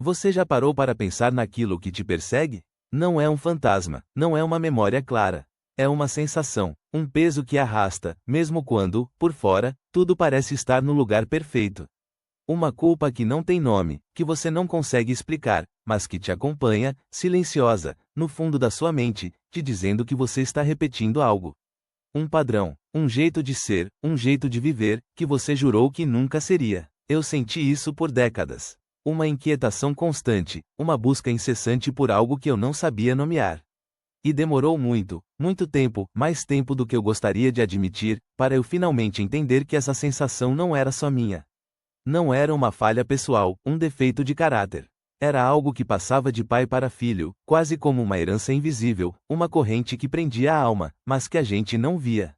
Você já parou para pensar naquilo que te persegue? Não é um fantasma, não é uma memória clara. É uma sensação, um peso que arrasta, mesmo quando, por fora, tudo parece estar no lugar perfeito. Uma culpa que não tem nome, que você não consegue explicar, mas que te acompanha, silenciosa, no fundo da sua mente, te dizendo que você está repetindo algo. Um padrão, um jeito de ser, um jeito de viver, que você jurou que nunca seria. Eu senti isso por décadas. Uma inquietação constante, uma busca incessante por algo que eu não sabia nomear. E demorou muito, muito tempo, mais tempo do que eu gostaria de admitir, para eu finalmente entender que essa sensação não era só minha. Não era uma falha pessoal, um defeito de caráter. Era algo que passava de pai para filho, quase como uma herança invisível, uma corrente que prendia a alma, mas que a gente não via.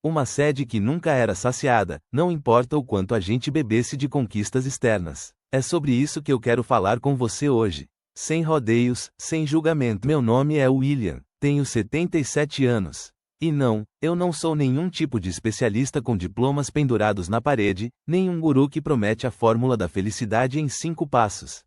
Uma sede que nunca era saciada, não importa o quanto a gente bebesse de conquistas externas. É sobre isso que eu quero falar com você hoje. Sem rodeios, sem julgamento. Meu nome é William, tenho 77 anos. E não, eu não sou nenhum tipo de especialista com diplomas pendurados na parede, nem um guru que promete a fórmula da felicidade em 5 passos.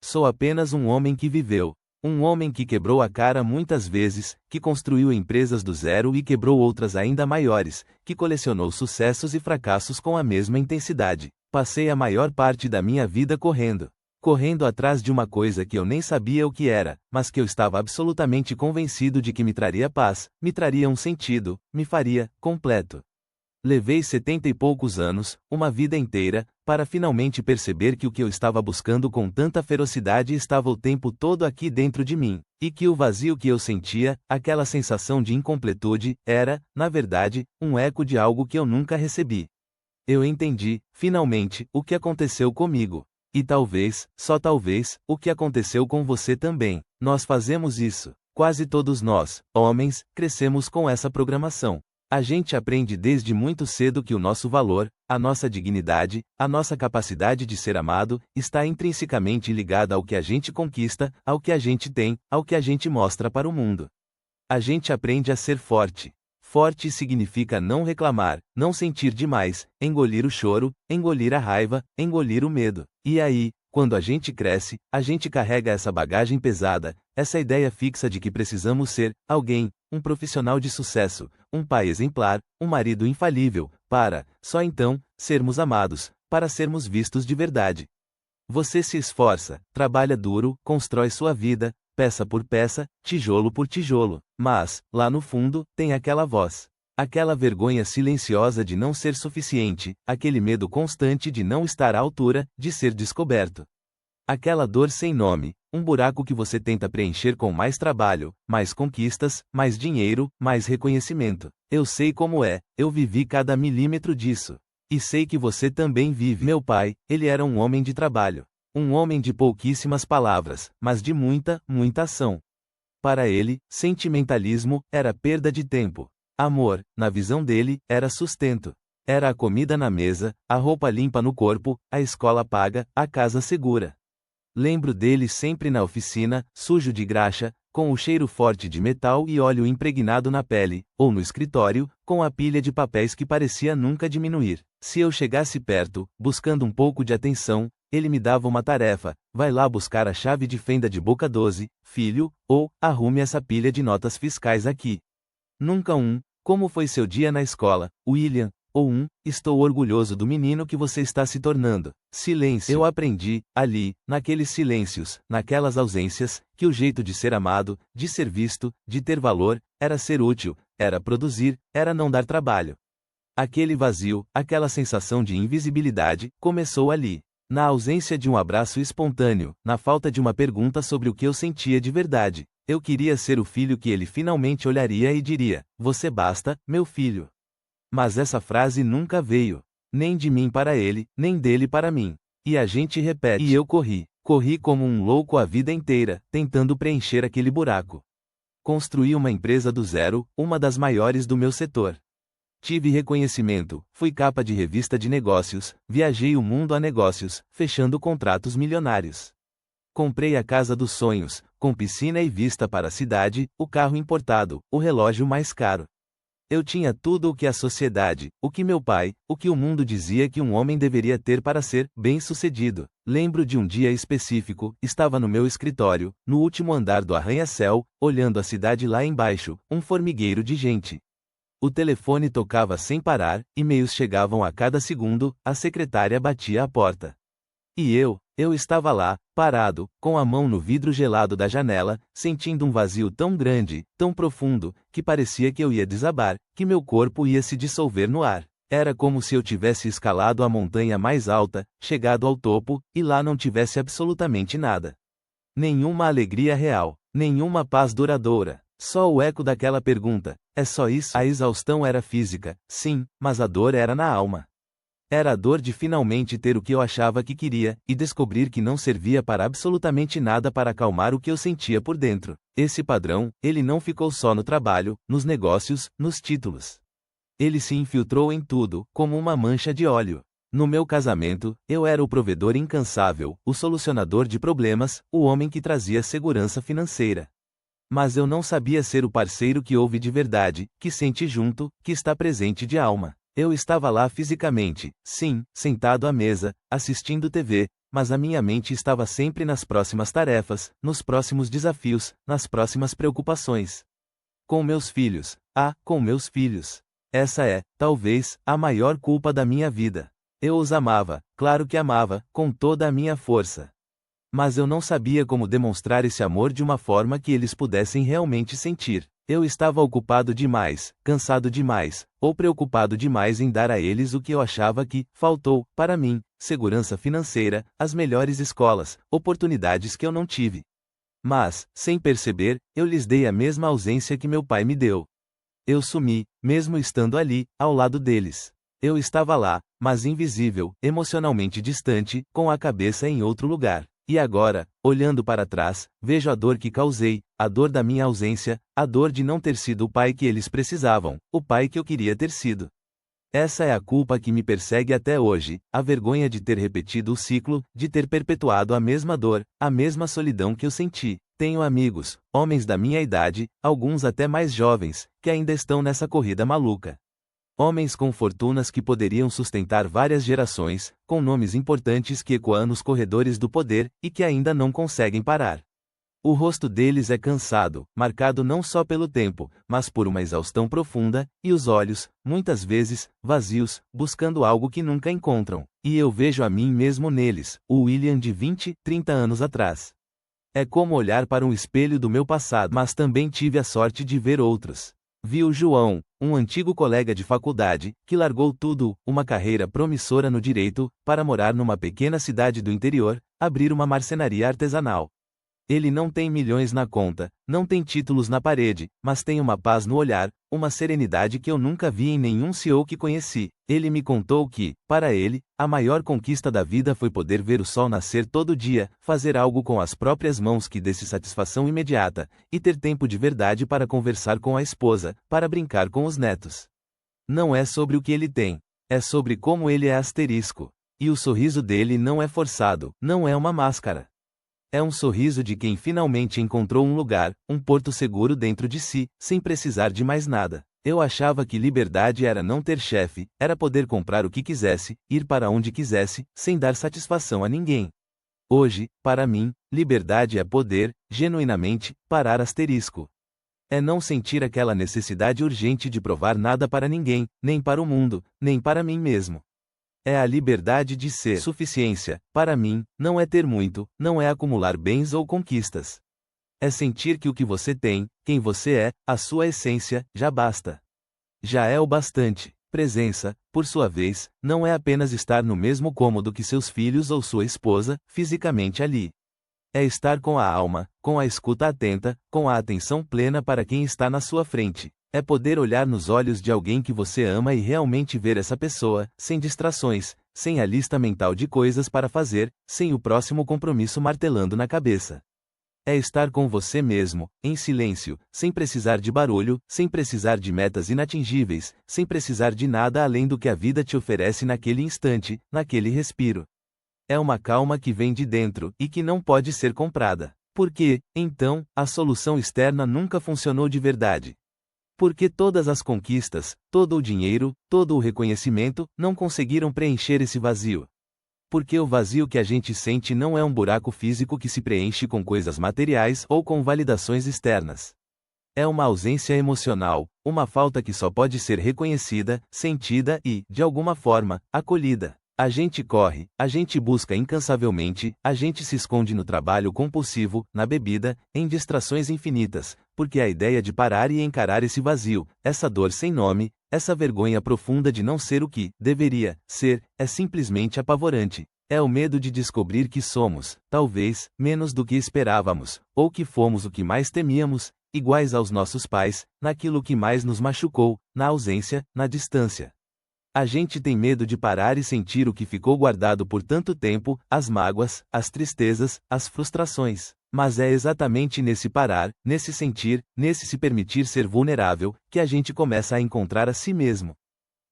Sou apenas um homem que viveu. Um homem que quebrou a cara muitas vezes, que construiu empresas do zero e quebrou outras ainda maiores, que colecionou sucessos e fracassos com a mesma intensidade. Passei a maior parte da minha vida correndo. Correndo atrás de uma coisa que eu nem sabia o que era, mas que eu estava absolutamente convencido de que me traria paz, me traria um sentido, me faria completo. Levei 70 e poucos anos, uma vida inteira, para finalmente perceber que o que eu estava buscando com tanta ferocidade estava o tempo todo aqui dentro de mim, e que o vazio que eu sentia, aquela sensação de incompletude, era, na verdade, um eco de algo que eu nunca recebi. Eu entendi, finalmente, o que aconteceu comigo. E talvez, só talvez, o que aconteceu com você também. Nós fazemos isso. Quase todos nós, homens, crescemos com essa programação. A gente aprende desde muito cedo que o nosso valor, a nossa dignidade, a nossa capacidade de ser amado, está intrinsecamente ligada ao que a gente conquista, ao que a gente tem, ao que a gente mostra para o mundo. A gente aprende a ser forte. Forte significa não reclamar, não sentir demais, engolir o choro, engolir a raiva, engolir o medo. E aí, quando a gente cresce, a gente carrega essa bagagem pesada, essa ideia fixa de que precisamos ser alguém, um profissional de sucesso, um pai exemplar, um marido infalível, para, só então, sermos amados, para sermos vistos de verdade. Você se esforça, trabalha duro, constrói sua vida, peça por peça, tijolo por tijolo, mas, lá no fundo, tem aquela voz. Aquela vergonha silenciosa de não ser suficiente, aquele medo constante de não estar à altura, de ser descoberto. Aquela dor sem nome, um buraco que você tenta preencher com mais trabalho, mais conquistas, mais dinheiro, mais reconhecimento. Eu sei como é, eu vivi cada milímetro disso. E sei que você também vive. Meu pai, ele era um homem de trabalho. Um homem de pouquíssimas palavras, mas de muita, muita ação. Para ele, sentimentalismo era perda de tempo. Amor, na visão dele, era sustento. Era a comida na mesa, a roupa limpa no corpo, a escola paga, a casa segura. Lembro dele sempre na oficina, sujo de graxa, com o cheiro forte de metal e óleo impregnado na pele, ou no escritório, com a pilha de papéis que parecia nunca diminuir. Se eu chegasse perto, buscando um pouco de atenção, ele me dava uma tarefa: vai lá buscar a chave de fenda de boca 12, filho, ou arrume essa pilha de notas fiscais aqui. Nunca como foi seu dia na escola, William? Ou estou orgulhoso do menino que você está se tornando. Silêncio. Eu aprendi, ali, naqueles silêncios, naquelas ausências, que o jeito de ser amado, de ser visto, de ter valor, era ser útil, era produzir, era não dar trabalho. Aquele vazio, aquela sensação de invisibilidade, começou ali. Na ausência de um abraço espontâneo, na falta de uma pergunta sobre o que eu sentia de verdade. Eu queria ser o filho que ele finalmente olharia e diria: você basta, meu filho. Mas essa frase nunca veio. Nem de mim para ele, nem dele para mim. E a gente repete. E eu corri. Corri como um louco a vida inteira, tentando preencher aquele buraco. Construí uma empresa do zero, uma das maiores do meu setor. Tive reconhecimento, fui capa de revista de negócios, viajei o mundo a negócios, fechando contratos milionários. Comprei a casa dos sonhos, com piscina e vista para a cidade, o carro importado, o relógio mais caro. Eu tinha tudo o que a sociedade, o que meu pai, o que o mundo dizia que um homem deveria ter para ser bem-sucedido. Lembro de um dia específico, estava no meu escritório, no último andar do arranha-céu, olhando a cidade lá embaixo, um formigueiro de gente. O telefone tocava sem parar, e-mails chegavam a cada segundo, a secretária batia à porta. E eu estava lá, parado, com a mão no vidro gelado da janela, sentindo um vazio tão grande, tão profundo, que parecia que eu ia desabar, que meu corpo ia se dissolver no ar. Era como se eu tivesse escalado a montanha mais alta, chegado ao topo, e lá não tivesse absolutamente nada. Nenhuma alegria real, nenhuma paz duradoura. Só o eco daquela pergunta: é só isso? A exaustão era física, sim, mas a dor era na alma. Era a dor de finalmente ter o que eu achava que queria, e descobrir que não servia para absolutamente nada para acalmar o que eu sentia por dentro. Esse padrão, ele não ficou só no trabalho, nos negócios, nos títulos. Ele se infiltrou em tudo, como uma mancha de óleo. No meu casamento, eu era o provedor incansável, o solucionador de problemas, o homem que trazia segurança financeira. Mas eu não sabia ser o parceiro que ouve de verdade, que sente junto, que está presente de alma. Eu estava lá fisicamente, sim, sentado à mesa, assistindo TV, mas a minha mente estava sempre nas próximas tarefas, nos próximos desafios, nas próximas preocupações. Com meus filhos. Com meus filhos. Essa é, talvez, a maior culpa da minha vida. Eu os amava, claro que amava, com toda a minha força. Mas eu não sabia como demonstrar esse amor de uma forma que eles pudessem realmente sentir. Eu estava ocupado demais, cansado demais, ou preocupado demais em dar a eles o que eu achava que faltou, para mim: segurança financeira, as melhores escolas, oportunidades que eu não tive. Mas, sem perceber, eu lhes dei a mesma ausência que meu pai me deu. Eu sumi, mesmo estando ali, ao lado deles. Eu estava lá, mas invisível, emocionalmente distante, com a cabeça em outro lugar. E agora, olhando para trás, vejo a dor que causei, a dor da minha ausência, a dor de não ter sido o pai que eles precisavam, o pai que eu queria ter sido. Essa é a culpa que me persegue até hoje, a vergonha de ter repetido o ciclo, de ter perpetuado a mesma dor, a mesma solidão que eu senti. Tenho amigos, homens da minha idade, alguns até mais jovens, que ainda estão nessa corrida maluca. Homens com fortunas que poderiam sustentar várias gerações, com nomes importantes que ecoam nos corredores do poder, e que ainda não conseguem parar. O rosto deles é cansado, marcado não só pelo tempo, mas por uma exaustão profunda, e os olhos, muitas vezes, vazios, buscando algo que nunca encontram. E eu vejo a mim mesmo neles, o William de 20, 30 anos atrás. É como olhar para um espelho do meu passado, mas também tive a sorte de ver outros. Vi o João, um antigo colega de faculdade, que largou tudo, uma carreira promissora no direito, para morar numa pequena cidade do interior, abrir uma marcenaria artesanal. Ele não tem milhões na conta, não tem títulos na parede, mas tem uma paz no olhar, uma serenidade que eu nunca vi em nenhum CEO que conheci. Ele me contou que, para ele, a maior conquista da vida foi poder ver o sol nascer todo dia, fazer algo com as próprias mãos que desse satisfação imediata, e ter tempo de verdade para conversar com a esposa, para brincar com os netos. Não é sobre o que ele tem, é sobre como ele é asterisco. E o sorriso dele não é forçado, não é uma máscara. É um sorriso de quem finalmente encontrou um lugar, um porto seguro dentro de si, sem precisar de mais nada. Eu achava que liberdade era não ter chefe, era poder comprar o que quisesse, ir para onde quisesse, sem dar satisfação a ninguém. Hoje, para mim, liberdade é poder, genuinamente, parar asterisco. É não sentir aquela necessidade urgente de provar nada para ninguém, nem para o mundo, nem para mim mesmo. É a liberdade de ser. Suficiência, para mim, não é ter muito, não é acumular bens ou conquistas. É sentir que o que você tem, quem você é, a sua essência, já basta. Já é o bastante. Presença, por sua vez, não é apenas estar no mesmo cômodo que seus filhos ou sua esposa, fisicamente ali. É estar com a alma, com a escuta atenta, com a atenção plena para quem está na sua frente. É poder olhar nos olhos de alguém que você ama e realmente ver essa pessoa, sem distrações, sem a lista mental de coisas para fazer, sem o próximo compromisso martelando na cabeça. É estar com você mesmo, em silêncio, sem precisar de barulho, sem precisar de metas inatingíveis, sem precisar de nada além do que a vida te oferece naquele instante, naquele respiro. É uma calma que vem de dentro, e que não pode ser comprada. Porque, então, a solução externa nunca funcionou de verdade. Porque todas as conquistas, todo o dinheiro, todo o reconhecimento, não conseguiram preencher esse vazio. Porque o vazio que a gente sente não é um buraco físico que se preenche com coisas materiais ou com validações externas. É uma ausência emocional, uma falta que só pode ser reconhecida, sentida e, de alguma forma, acolhida. A gente corre, a gente busca incansavelmente, a gente se esconde no trabalho compulsivo, na bebida, em distrações infinitas, porque a ideia de parar e encarar esse vazio, essa dor sem nome, essa vergonha profunda de não ser o que deveria ser, é simplesmente apavorante. É o medo de descobrir que somos, talvez, menos do que esperávamos, ou que fomos o que mais temíamos, iguais aos nossos pais, naquilo que mais nos machucou, na ausência, na distância. A gente tem medo de parar e sentir o que ficou guardado por tanto tempo, as mágoas, as tristezas, as frustrações. Mas é exatamente nesse parar, nesse sentir, nesse se permitir ser vulnerável, que a gente começa a encontrar a si mesmo.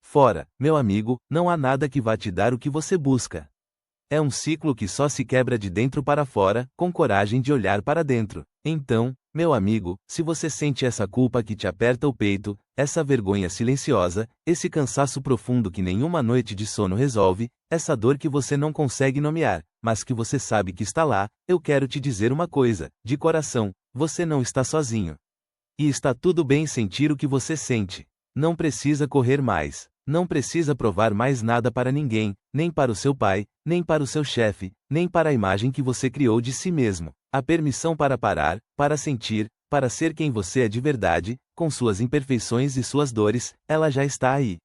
Fora, meu amigo, não há nada que vá te dar o que você busca. É um ciclo que só se quebra de dentro para fora, com coragem de olhar para dentro. Então, meu amigo, se você sente essa culpa que te aperta o peito, essa vergonha silenciosa, esse cansaço profundo que nenhuma noite de sono resolve, essa dor que você não consegue nomear, mas que você sabe que está lá, eu quero te dizer uma coisa, de coração, você não está sozinho. E está tudo bem sentir o que você sente. Não precisa correr mais. Não precisa provar mais nada para ninguém, nem para o seu pai, nem para o seu chefe, nem para a imagem que você criou de si mesmo. A permissão para parar, para sentir, para ser quem você é de verdade, com suas imperfeições e suas dores, ela já está aí.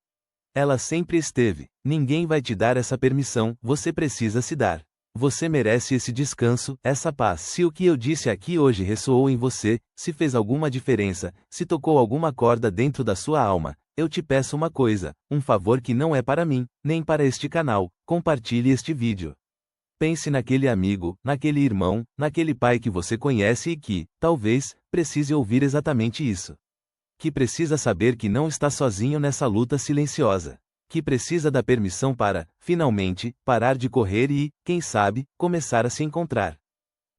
Ela sempre esteve. Ninguém vai te dar essa permissão, você precisa se dar. Você merece esse descanso, essa paz. Se o que eu disse aqui hoje ressoou em você, se fez alguma diferença, se tocou alguma corda dentro da sua alma, eu te peço uma coisa, um favor que não é para mim, nem para este canal, compartilhe este vídeo. Pense naquele amigo, naquele irmão, naquele pai que você conhece e que, talvez, precise ouvir exatamente isso. Que precisa saber que não está sozinho nessa luta silenciosa. Que precisa da permissão para, finalmente, parar de correr e, quem sabe, começar a se encontrar.